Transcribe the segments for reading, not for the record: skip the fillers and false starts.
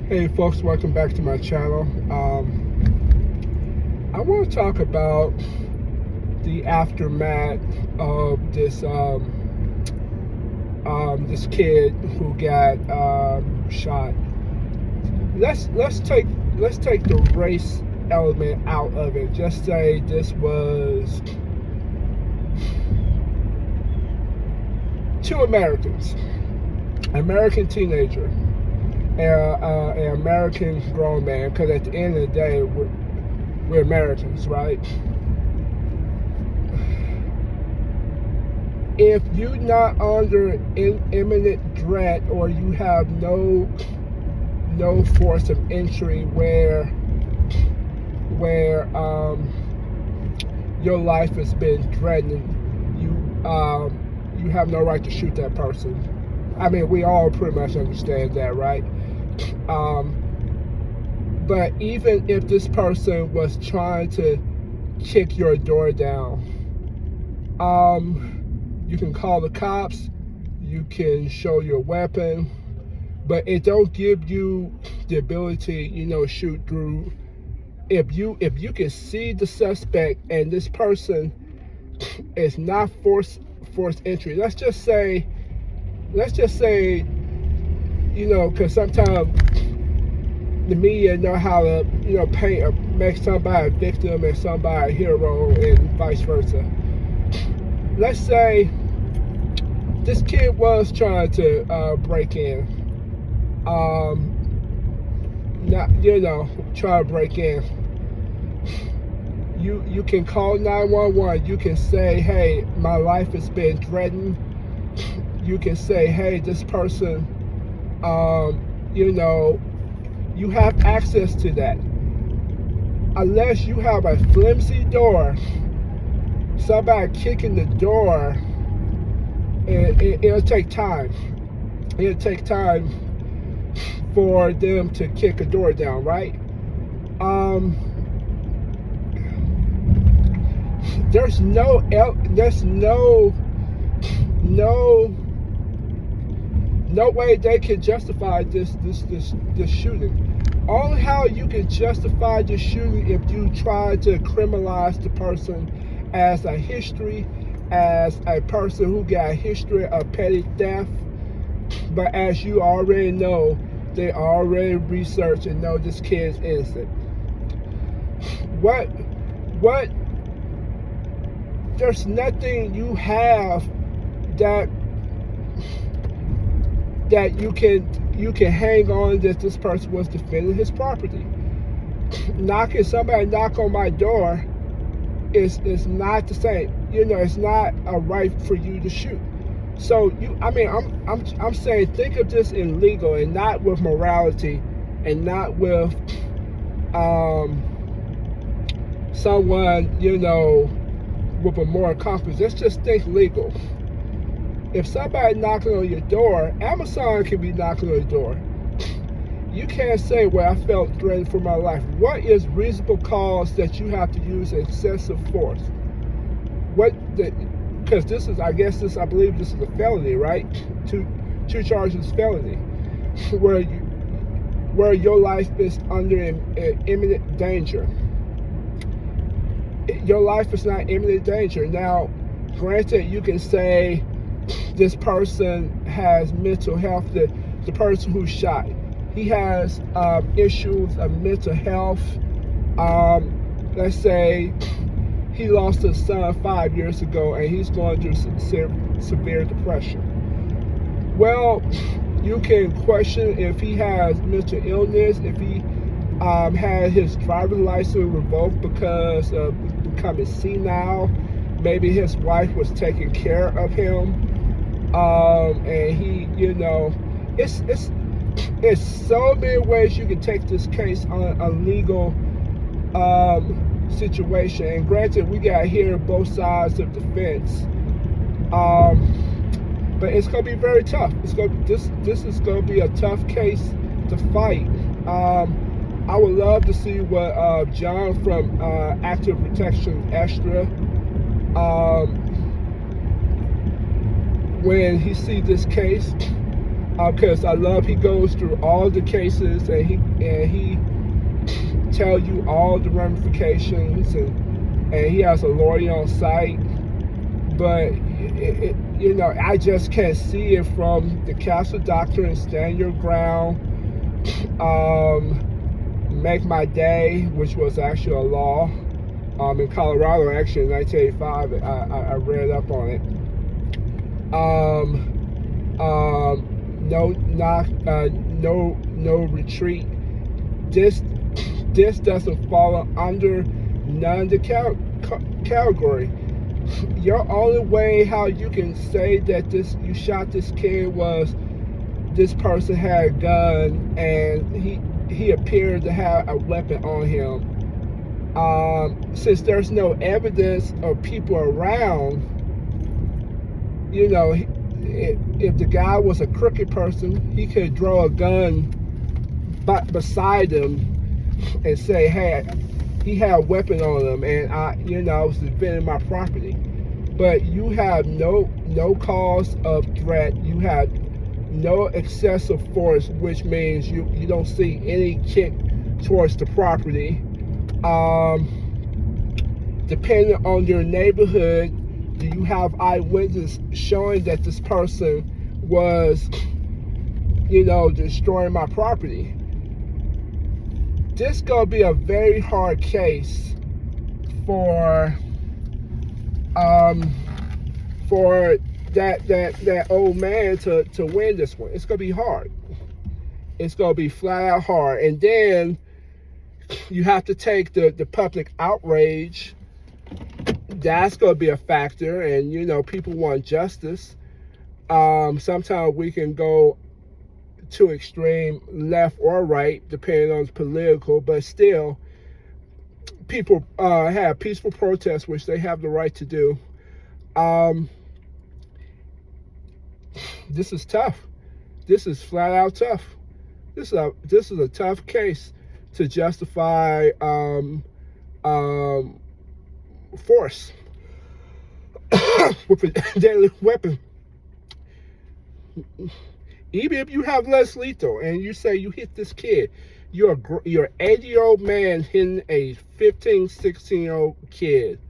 Hey folks, welcome back to my channel. I want to talk about the aftermath of this kid who got shot. Let's take the race element out of it. Just say this was two Americans, American teenager, an American grown man. Because at the end of the day, we're Americans, right? If you're not under imminent threat, or you have no force of entry where your life has been threatened, you have no right to shoot that person. I mean, we all pretty much understand that, right? But even if this person was trying to kick your door down, you can call the cops, you can show your weapon, but it don't give you the ability, shoot through. If you can see the suspect and this person is not forced entry. Let's just say, because sometimes the media know how to, make somebody a victim and somebody a hero, and vice versa. Let's say this kid was trying to break in, try to break in. You can call 911. You can say, hey, my life has been threatened. You can say, hey, this person, you have access to that. Unless you have a flimsy door, somebody kicking the door, it'll take time. It'll take time for them to kick a door down, right? There's no way they can justify this shooting. Only how you can justify the shooting if you try to criminalize the person as a person who got a history of petty theft. But as you already know, they already researched and know this kid's innocent. What? There's nothing you have that you can hang on that this person was defending his property. Somebody knock on my door is not the same. It's not a right for you to shoot. So I'm saying, think of this in legal and not with morality, and not with someone with a moral compass. Let's just think legal. If somebody knocking on your door, Amazon can be knocking on your door. You can't say, well, I felt threatened for my life. What is reasonable cause that you have to use excessive force? Because I believe this is a felony, right? Two charges felony, where your life is under imminent danger. Your life is not imminent danger. Now, granted, you can say this person has mental health. The person who shot, he has issues of mental health. Let's say he lost his son 5 years ago, and he's going through severe depression. Well, you can question if he has mental illness, if he had his driver's license revoked because of becoming senile. Maybe his wife was taking care of him, and he, it's so many ways you can take this case on a legal situation. And granted, we got to hear both sides of the fence, but it's gonna be very tough. This is gonna be a tough case to fight. I would love to see what John from Active Protection Extra, when he sees this case, because I love he goes through all the cases, and he tell you all the ramifications, and he has a lawyer on site. But I just can't see it from the castle doctrine. Stand your ground, make my day, which was actually a law in Colorado, actually in 1985. I read up on it. No retreat. This doesn't fall under none of the category. Your only way how you can say that you shot this kid was this person had a gun and he appeared to have a weapon on him. Since there's no evidence of people around, if the guy was a crooked person, he could draw a gun beside him and say, hey, he had a weapon on him, and I was defending my property. But you have no cause of threat. You have no excessive force, which means you don't see any kick towards the property. Depending on your neighborhood, do you have eyewitnesses showing that this person was, destroying my property? This gonna be a very hard case for that old man to win this one. It's gonna be hard. It's gonna be flat out hard. And then you have to take the public outrage. That's gonna be a factor, and people want justice. Sometimes we can go to extreme left or right, depending on the political, but still, people have peaceful protests, which they have the right to do. This is tough. This is flat out tough. This is a tough case to justify force with a deadly weapon. Even if you have less lethal and you say you hit this kid, you're an 80-year-old man hitting a 15, 16-year-old kid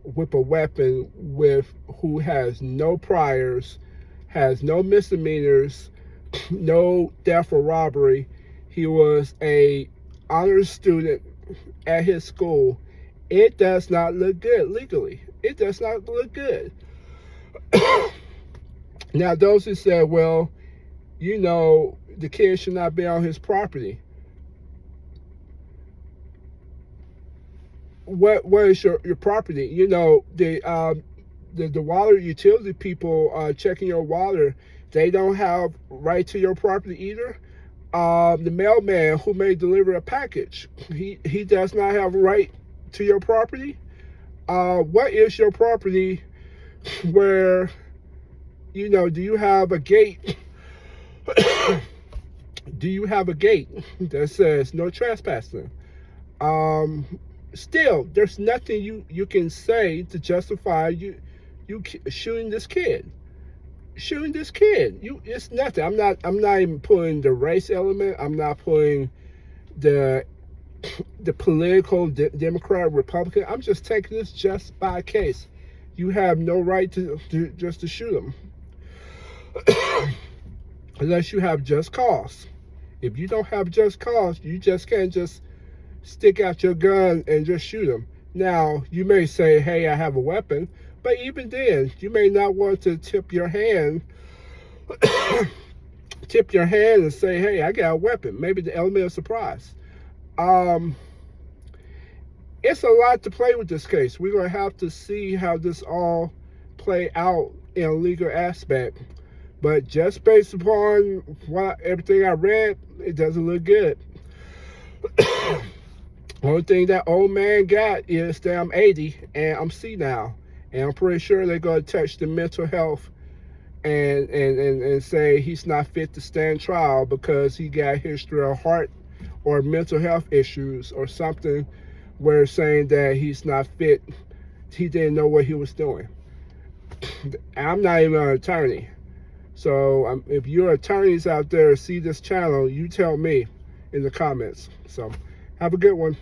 with a weapon who has no priors, has no misdemeanors, no theft or robbery. He was a honors student at his school. It does not look good legally. It does not look good. Now, those who say, well, the kid should not be on his property. What is your property? The water utility people checking your water, they don't have right to your property either. The mailman who may deliver a package, he does not have a right to your property. What is your property? Where, do you have a gate? Do you have a gate that says no trespassing? Still, there's nothing you can say to justify you shooting this kid. It's nothing. I'm not even putting the race element. I'm not putting the political Democrat, Republican. I'm just taking this just by case. You have no right to shoot him unless you have just cause. If you don't have just cause, you just can't just stick out your gun and just shoot him. Now, you may say, hey, I have a weapon, but even then, you may not want to tip your hand and say, hey, I got a weapon. Maybe the element of surprise. It's a lot to play with this case. We're going to have to see how this all play out in a legal aspect. But just based upon everything I read, it doesn't look good. Only thing that old man got is that I'm 80 and I'm senile. And I'm pretty sure they're going to touch the mental health and say he's not fit to stand trial because he got history of heart or mental health issues or something where saying that he's not fit. He didn't know what he was doing. I'm not even an attorney. So if your attorneys out there see this channel, you tell me in the comments. So have a good one.